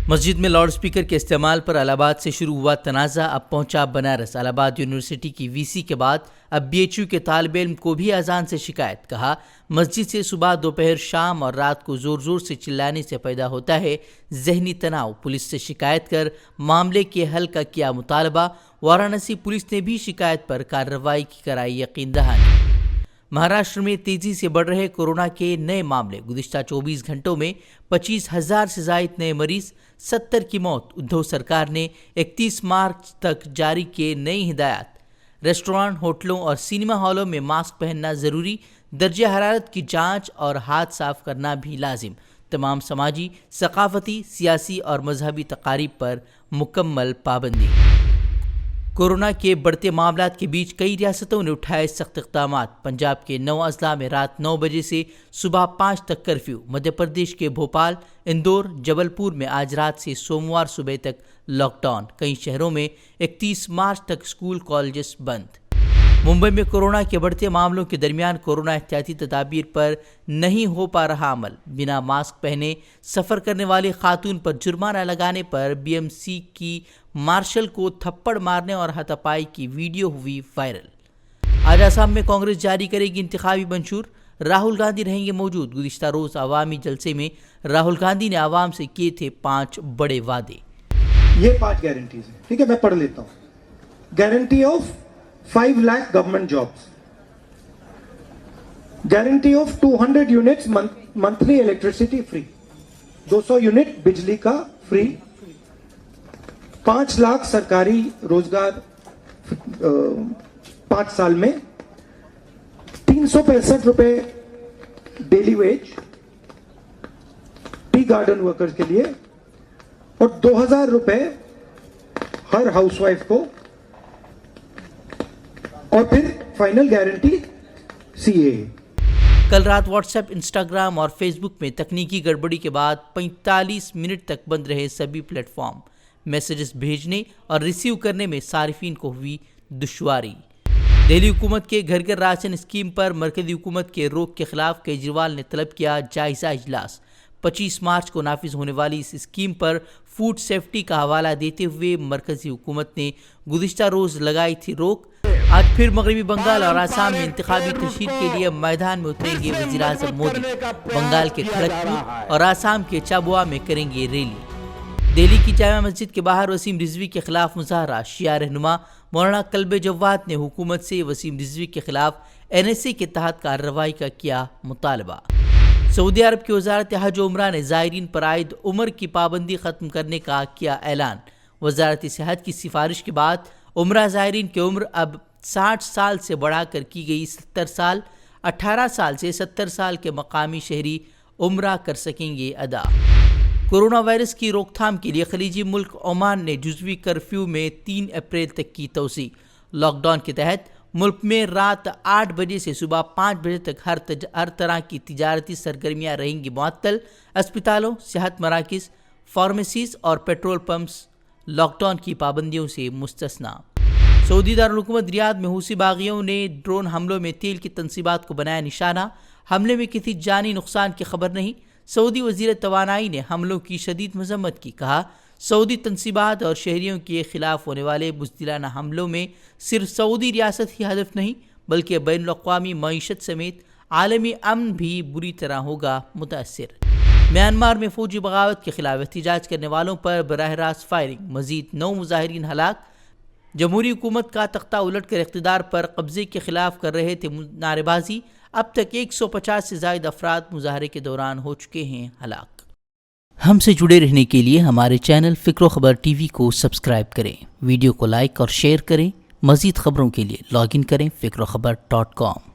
مسجد میں loud speaker کے استعمال پر الہ آباد سے شروع ہوا تنازع اب پہنچا بنارس۔ الہ آباد یونیورسٹی کی وی سی کے بعد اب بی ایچ یو کے طالب علم کو بھی اذان سے شکایت۔ کہا مسجد سے صبح دوپہر شام اور رات کو زور زور سے چلانے سے پیدا ہوتا ہے ذہنی تناؤ۔ پولیس سے شکایت کر معاملے کے حل کا کیا مطالبہ۔ وارانسی پولیس نے بھی شکایت پر کارروائی کی کرائی یقین دہانی۔ مہاراشٹر میں تیزی سے بڑھ رہے کورونا کے نئے معاملے۔ گزشتہ 24 گھنٹوں میں 25,000 سے زائد نئے مریض، 70 کی موت۔ ادھو سرکار نے 31 مارچ تک جاری کیے نئی ہدایات۔ ریسٹورانٹ، ہوٹلوں اور سینما ہالوں میں ماسک پہننا ضروری، درجہ حرارت کی جانچ اور ہاتھ صاف کرنا بھی لازم۔ تمام سماجی، ثقافتی، سیاسی اور مذہبی تقاریب پر مکمل پابندی۔ کورونا کے بڑھتے معاملات کے بیچ کئی ریاستوں نے اٹھائے سخت اقدامات۔ پنجاب کے 9 اضلاع میں رات 9 بجے سے صبح 5 تک کرفیو۔ مدھیہ پردیش کے بھوپال، اندور، جبل پور میں آج رات سے سوموار صبح تک لاک ڈاؤن۔ کئی شہروں میں 31 مارچ تک اسکول کالجز بند۔ ممبئی میں کورونا کے بڑھتے معاملوں کے درمیان کورونا احتیاطی تدابیر پر نہیں ہو پا رہا عمل۔ بنا ماسک پہنے سفر کرنے والی خاتون پر جرمانہ لگانے پر بی ایم سی کی مارشل کو تھپڑ مارنے اور ہاتھا پائی کی ویڈیو ہوئی وائرل۔ آج آسام میں کانگریس جاری کرے گی انتخابی منشور۔ راہل گاندھی رہیں گے موجود۔ گزشتہ روز عوامی جلسے میں راہل گاندھی نے عوام سے کیے تھے 5 بڑے وعدے۔ یہ 5 گارنٹیز ہیں، ٹھیک ہے، میں پڑھ لیتا ہوں۔ Guarantee of 5 lakh government jobs, guarantee of 200 units monthly electricity free, 200 unit بجلی کا فری، 5 لاکھ سرکاری روزگار 5 سال میں، 365 روپے daily veg T garden workers کے لیے، اور 2000 روپے ہر ہاؤس وائف کو، اور پھر فائنل گارنٹی سی اے۔ کل رات واٹس ایپ، انسٹاگرام اور فیس بک میں تکنیکی گڑبڑی کے بعد 45 منٹ تک بند رہے سبھی پلیٹ فارم۔ میسیجز بھیجنے اور ریسیو کرنے میں صارفین کو ہوئی دشواری۔ دہلی حکومت کے گھر گھر راشن اسکیم پر مرکزی حکومت کے روک کے خلاف کیجریوال نے طلب کیا جائزہ اجلاس۔ 25 مارچ کو نافذ ہونے والی اس اسکیم پر فوڈ سیفٹی کا حوالہ دیتے ہوئے مرکزی حکومت نے گزشتہ روز لگائی تھی روک۔ آج پھر مغربی بنگال اور آسام میں انتخابی تشہیر کے لیے میدان میں اتریں گے وزیر اعظم مودی۔ بنگال کے کھڑگپور اور آسام کے چابوا میں کریں گے ریلی۔ دہلی کی جامع مسجد کے باہر وسیم رضوی کے خلاف مظاہرہ۔ شیعہ رہنما مولانا کلب جواد نے حکومت سے وسیم رضوی کے خلاف NSA کے تحت کارروائی کا کیا مطالبہ۔ سعودی عرب کی وزارت حج و عمرہ نے زائرین پر عائد عمر کی پابندی ختم کرنے کا کیا اعلان۔ وزارت صحت کی سفارش کے بعد عمرہ زائرین کی عمر اب 60 سال سے بڑھا کر کی گئی 70 سال۔ 18 سال سے 70 سال کے مقامی شہری عمرہ کر سکیں گے ادا۔ کورونا وائرس کی روک تھام کے لیے خلیجی ملک عمان نے جزوی کرفیو میں 3 اپریل تک کی توسیع۔ لاک ڈاؤن کے تحت ملک میں رات 8 بجے سے صبح 5 بجے تک ہر طرح کی تجارتی سرگرمیاں رہیں گی معطل۔ اسپتالوں، صحت مراکز، فارمیسیز اور پیٹرول پمپس لاک ڈاؤن کی پابندیوں سے مستثنیٰ۔ سعودی دارالحکومت ریاض میں حوثی باغیوں نے ڈرون حملوں میں تیل کی تنصیبات کو بنایا نشانہ۔ حملے میں کسی جانی نقصان کی خبر نہیں۔ سعودی وزیر توانائی نے حملوں کی شدید مذمت کی۔ کہا سعودی تنصیبات اور شہریوں کے خلاف ہونے والے بزدلانہ حملوں میں صرف سعودی ریاست ہی ہدف نہیں بلکہ بین الاقوامی معیشت سمیت عالمی امن بھی بری طرح ہوگا متاثر۔ میانمار میں فوجی بغاوت کے خلاف احتجاج کرنے والوں پر براہ راست فائرنگ، مزید 9 مظاہرین ہلاک۔ جمہوری حکومت کا تختہ الٹ کر اقتدار پر قبضے کے خلاف کر رہے تھے نعرے بازی۔ اب تک 150 سے زائد افراد مظاہرے کے دوران ہو چکے ہیں ہلاک۔ ہم سے جڑے رہنے کے لیے ہمارے چینل فکر و خبر ٹی وی کو سبسکرائب کریں، ویڈیو کو لائک اور شیئر کریں۔ مزید خبروں کے لیے لاگ ان کریں فکروخبر.com۔